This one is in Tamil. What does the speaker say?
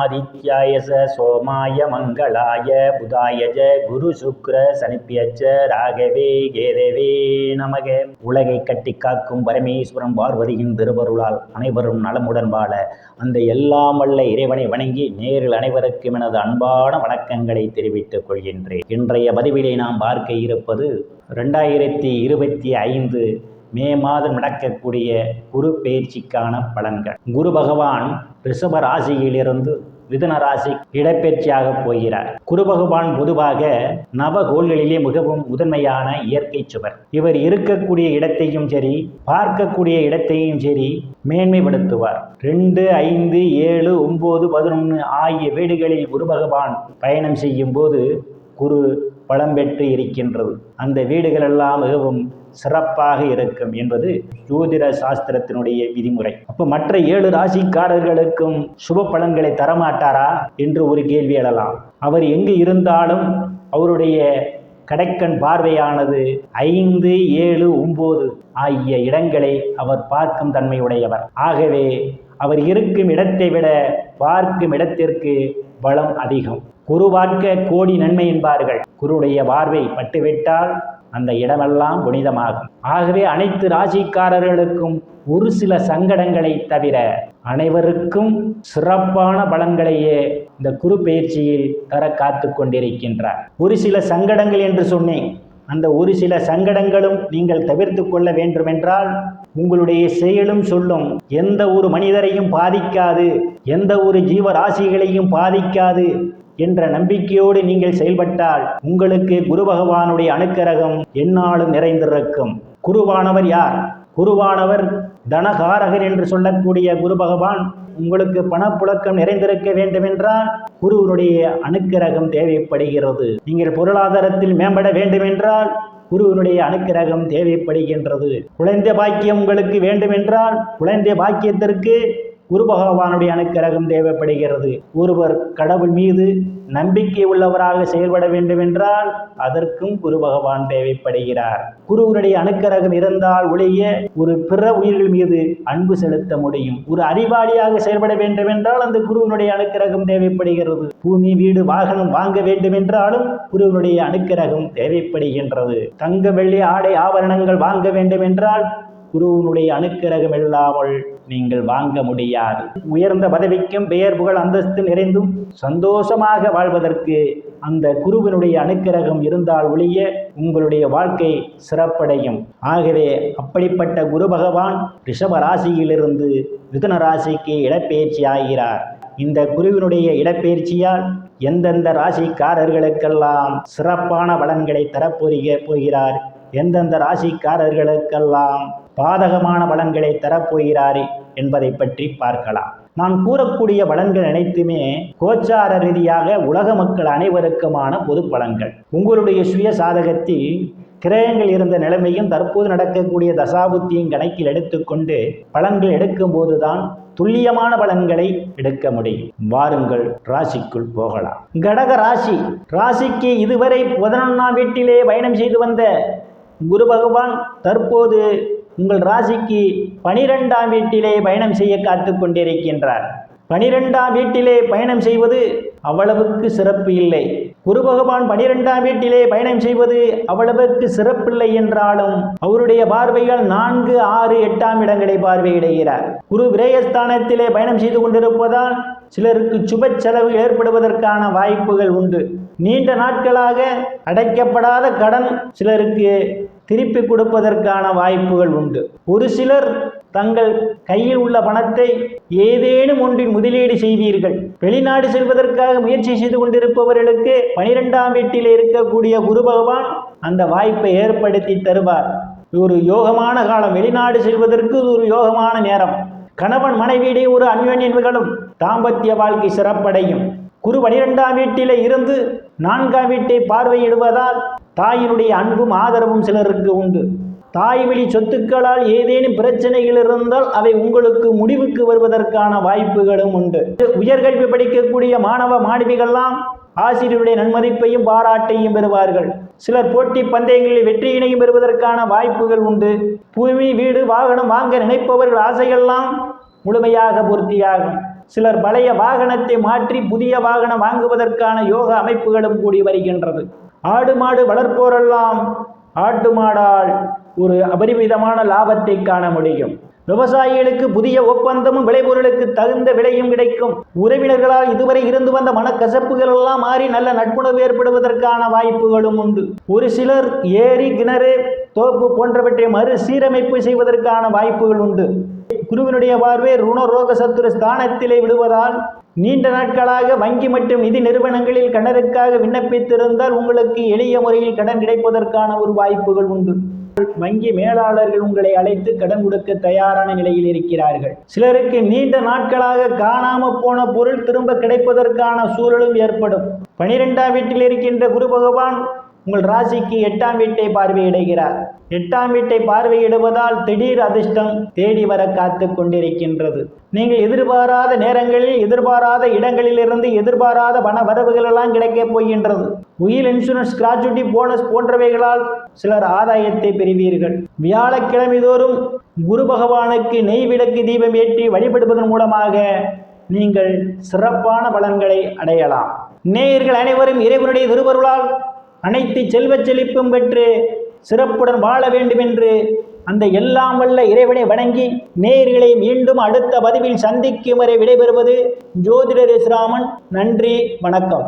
ஆதித்யாயச சோமாய மங்களாய புதாயஜ குரு சுக்ர சனிப்பியச்ச ராகவே கேதவே நமக. உலகை கட்டி காக்கும் பரமேஸ்வரன் பார்வதியின் திருவருளால் அனைவரும் நலமுடன் வாழ அந்த எல்லாம் வல்ல இறைவனை வணங்கி நேரில் அனைவருக்கும் எனது அன்பான வணக்கங்களை தெரிவித்துக் கொள்கின்றேன். இன்றைய பதிவிலே நாம் பார்க்க இருப்பது 2025 மே மாதம் நடக்கக்கூடிய குரு பயிற்சிக்கான பலன்கள். குரு பகவான் ரிஷப ராசியிலிருந்து மிதுன ராசி இடப்பெயர்ச்சியாக போகிறார். குரு பகவான் பொதுவாக நவகோள்களிலே மிகவும் முதன்மையான இயற்கை சுவர். இவர் இருக்கக்கூடிய இடத்தையும் சரி பார்க்கக்கூடிய இடத்தையும் சரி மேன்மைப்படுத்துவார். 2, 5, 7, 9, 11 ஆகிய வீடுகளில் குரு பகவான் பயணம் செய்யும் போது குரு பலம் பெற்று இருக்கின்றது. அந்த வீடுகளெல்லாம் மிகவும் சிறப்பாக இருக்கும் என்பது ஜோதிட சாஸ்திரத்தினுடைய விதிமுறை. அப்போ மற்ற 7 ராசிக்காரர்களுக்கும் சுப பலன்களை தரமாட்டாரா என்று ஒரு கேள்வி எழலாம். அவர் எங்கு இருந்தாலும் அவருடைய கடைக்கண் பார்வையானது 5, 7, 9 ஆகிய இடங்களை அவர் பார்க்கும் தன்மையுடையவர். ஆகவே அவர் இருக்கும் இடத்தை விட பார்க்கும் இடத்திற்கு பலம் அதிகம். குரு பார்க்க கோடி நன்மை என்பார்கள். குருடைய பார்வை பட்டுவிட்டால் அந்த இடமெல்லாம் புனிதமாகும். ஆகவே அனைத்து ராசிக்காரர்களுக்கும் ஒரு சில சங்கடங்களை தவிர அனைவருக்கும் சிறப்பான பலன்களையே இந்த குரு பயிற்சியில் தர காத்து கொண்டிருக்கின்றார். ஒரு சில சங்கடங்கள் என்று சொன்னேன். அந்த ஒரு சில சங்கடங்களும் நீங்கள் தவிர்த்து கொள்ள வேண்டுமென்றால் உங்களுடைய செயலும் சொல்லும் எந்த ஒரு மனிதரையும் பாதிக்காது, எந்த ஒரு ஜீவராசிகளையும் பாதிக்காது என்ற நம்பிக்கையோடு நீங்கள் செயல்பட்டால் உங்களுக்கு குரு பகவானுடைய அனுக்கிரகம் எந்நாளும் நிறைந்திருக்கும். குருவானவர் யார்? குருவானவர் தனகாரகர் என்று சொல்லக்கூடிய குரு பகவான் உங்களுக்கு பணப்புழக்கம் நிறைந்திருக்க வேண்டுமென்றால் குருவினுடைய அனுக்கிரகம் தேவைப்படுகிறது. நீங்கள் பொருளாதாரத்தில் மேம்பட வேண்டுமென்றால் குருவினுடைய அனுக்கிரகம் தேவைப்படுகின்றது. குழந்தை பாக்கியம் உங்களுக்கு வேண்டுமென்றால் குழந்தை பாக்கியத்திற்கு குரு பகவானுடைய அனுக்கிரகம் தேவைப்படுகிறது. ஒருவர் கடவுள் மீது நம்பிக்கை உள்ளவராக செயல்பட வேண்டுமென்றால் அதற்கும் குரு பகவான் தேவைப்படுகிறார். குருவினுடைய அனுக்கிரகம் இருந்தால் ஒழிய ஒரு பிற உயிர்கள் மீது அன்பு செலுத்த முடியும். ஒரு அறிவாளியாக செயல்பட வேண்டுமென்றால் அந்த குருவினுடைய அனுக்கிரகம் தேவைப்படுகிறது. பூமி, வீடு, வாகனம் வாங்க வேண்டுமென்றாலும் குருவினுடைய அனுக்கிரகம் தேவைப்படுகின்றது. தங்க, வெள்ளி, ஆடை, ஆபரணங்கள் வாங்க வேண்டுமென்றால் குருவினுடைய அனுக்கிரகம் இல்லாமல் நீங்கள் வாங்க முடியாது. உயர்ந்த பதவிக்கும் பெயர் புகழ் அந்தஸ்து நிறைந்தும் சந்தோஷமாக வாழ்வதற்கு அந்த குருவினுடைய அனுக்கிரகம் இருந்தால் ஒழிய உங்களுடைய வாழ்க்கை சிறப்படையும். ஆகவே அப்படிப்பட்ட குரு பகவான் ரிஷப ராசியிலிருந்து மிதுன ராசிக்கு இடப்பெயர்ச்சி ஆகிறார். இந்த குருவினுடைய இடப்பெயர்ச்சியால் எந்தெந்த ராசிக்காரர்களுக்கெல்லாம் சிறப்பான பலன்களை போகிறார், எந்தெந்த ராசிக்காரர்களுக்கெல்லாம் பாதகமான பலன்களை தரப்போகிறார் என்பதை பற்றி பார்க்கலாம். நான் கூறக்கூடிய பலன்கள் அனைத்துமே கோச்சார ரீதியாக உலக மக்கள் அனைவருக்குமான பொது பலன்கள். உங்களுடைய சுய சாதகத்தில் கிரகங்கள் இருந்த நிலைமையும் தற்போது நடக்கக்கூடிய தசாபுத்தியும் கணக்கில் எடுத்துக்கொண்டு பலன்கள் எடுக்கும் போதுதான் துல்லியமான பலன்களை எடுக்க முடியும். வாருங்கள் ராசிக்குள் போகலாம். கடக ராசி. ராசிக்கு இதுவரை 11ஆம் வீட்டிலே பயணம் செய்து வந்த குரு பகவான் தற்போது உங்கள் ராசிக்கு 12ஆம் வீட்டிலே பயணம் செய்ய காத்து கொண்டிருக்கின்றார். 12ஆம் வீட்டிலே பயணம் செய்வது அவ்வளவுக்கு சிறப்பு இல்லை. குரு பகவான் 12ஆம் வீட்டிலே பயணம் செய்வது அவ்வளவுக்கு சிறப்பில்லை என்றாலும் அவருடைய பார்வைகள் 4, 6, 8ஆம் இடங்களை பார்வையிடுகிறார். குரு விரயஸ்தானத்திலே பயணம் செய்து கொண்டிருப்பதால் சிலருக்கு சுப செலவு ஏற்படுவதற்கான வாய்ப்புகள் உண்டு. நீண்ட நாட்களாக அடைக்கப்படாத கடன் சிலருக்கு திருப்பி கொடுப்பதற்கான வாய்ப்புகள் உண்டு. ஒரு சிலர் தங்கள் கையில் உள்ள பணத்தை ஏதேனும் ஒன்றில் முதலீடு செய்வீர்கள். வெளிநாடு செல்வதற்காக முயற்சி செய்து கொண்டிருப்பவர்களுக்கு 12ஆம் வீட்டில் இருக்கக்கூடிய குரு பகவான் அந்த வாய்ப்பை ஏற்படுத்தி தருவார். ஒரு யோகமான காலம். வெளிநாடு செல்வதற்கு ஒரு யோகமான நேரம். கணவன் மனைவியிடையே ஒரு அந்யோன்யம் நிகழும். தாம்பத்திய வாழ்க்கை சிறப்படையும். குரு 12ஆம் வீட்டிலே இருந்து 4ஆம் வீட்டை பார்வையிடுவதால் தாயினுடைய அன்பும் ஆதரவும் சிலருக்கு உண்டு. தாய் வழி சொத்துக்களால் ஏதேனும் பிரச்சனைகள் இருந்தால் அவை உங்களுக்கு முடிவுக்கு வருவதற்கான வாய்ப்புகளும் உண்டு. உயர்கல்வி படிக்கக்கூடிய மாணவ மாணவிகள்லாம் ஆசிரியருடைய நன்மதிப்பையும் பாராட்டையும் பெறுவார்கள். சிலர் போட்டி பந்தயங்களில் வெற்றியினையும் பெறுவதற்கான வாய்ப்புகள் உண்டு. பூமி, வீடு, வாகனம் வாங்க நினைப்பவர்கள் ஆசையெல்லாம் முழுமையாக பூர்த்தியாகும். சிலர் பழைய வாகனத்தை மாற்றி புதிய வாகனம் வாங்குவதற்கான யோக அமைப்புகளும் கூடி வருகின்றது. ஆடு மாடு வளர்ப்போரெல்லாம் ஆட்டு மாடால் ஒரு அபரிமிதமான லாபத்தை காண முடியும். விவசாயிகளுக்கு புதிய ஒப்பந்தமும் விளைபொருளுக்கு தகுந்த விலையும் கிடைக்கும். உறவினர்களால் இதுவரை இருந்து வந்த மனக்கசப்புகள் எல்லாம் மாறி நல்ல நட்புணர்வு ஏற்படுவதற்கான வாய்ப்புகளும் உண்டு. ஒரு சிலர் ஏரி, கிணறு, தோப்பு போன்றவற்றை மறுசீரமைப்பு செய்வதற்கான வாய்ப்புகள் உண்டு. குருவினுடைய பார்வை ருண ரோக சத்துரு ஸ்தானத்திலே விடுவதால் நீண்ட நாட்களாக வங்கி மற்றும் நிதி நிறுவனங்களில் கடனுக்காக விண்ணப்பித்திருந்தால் உங்களுக்கு எளிய முறையில் கடன் கிடைப்பதற்கான ஒரு வாய்ப்புகள் உண்டு. வங்கி மேலாளர்கள் உங்களை அழைத்து கடன் கொடுக்க தயாரான நிலையில் இருக்கிறார்கள். சிலருக்கு நீண்ட நாட்களாக காணாமல் போன பொருள் திரும்ப கிடைப்பதற்கான சூழலும் ஏற்படும். 12ஆம் வீட்டில் இருக்கின்ற குரு பகவான் உங்கள் ராசிக்கு 8ஆம் வீட்டை பார்வையிடுகிறார். 8ஆம் வீட்டை பார்வையிடுவதால் திடீர் அதிர்ஷ்டம் தேடி வர காத்து கொண்டிருக்கின்றது. நீங்கள் எதிர்பாராத நேரங்களில், எதிர்பாராத இடங்களிலிருந்து எதிர்பாராத பண வரவுகள் எல்லாம் கிடைக்கப் போகின்றது. உயில் இன்சூரன்ஸ், கிராச்சுவிட்டி, போனஸ் போன்றவைகளால் சிலர் ஆதாயத்தை பெறுவீர்கள். வியாழக்கிழமை தோறும் குரு பகவானுக்கு நெய் விளக்கு தீபம் ஏற்றி வழிபடுவதன் மூலமாக நீங்கள் சிறப்பான பலன்களை அடையலாம். நேயர்கள் அனைவரும் இறைவனுடைய திருவருளால் அனைத்து செல்வச் செழிப்பும் பெற்று சிறப்புடன் வாழ வேண்டும் என்று அந்த எல்லாம் வல்ல இறைவனை வணங்கி நேயர்களை மீண்டும் அடுத்த பதிவில் சந்திக்கும் வரை விடைபெறுவது ஜோதிடர் எஸ். ராமன். நன்றி, வணக்கம்.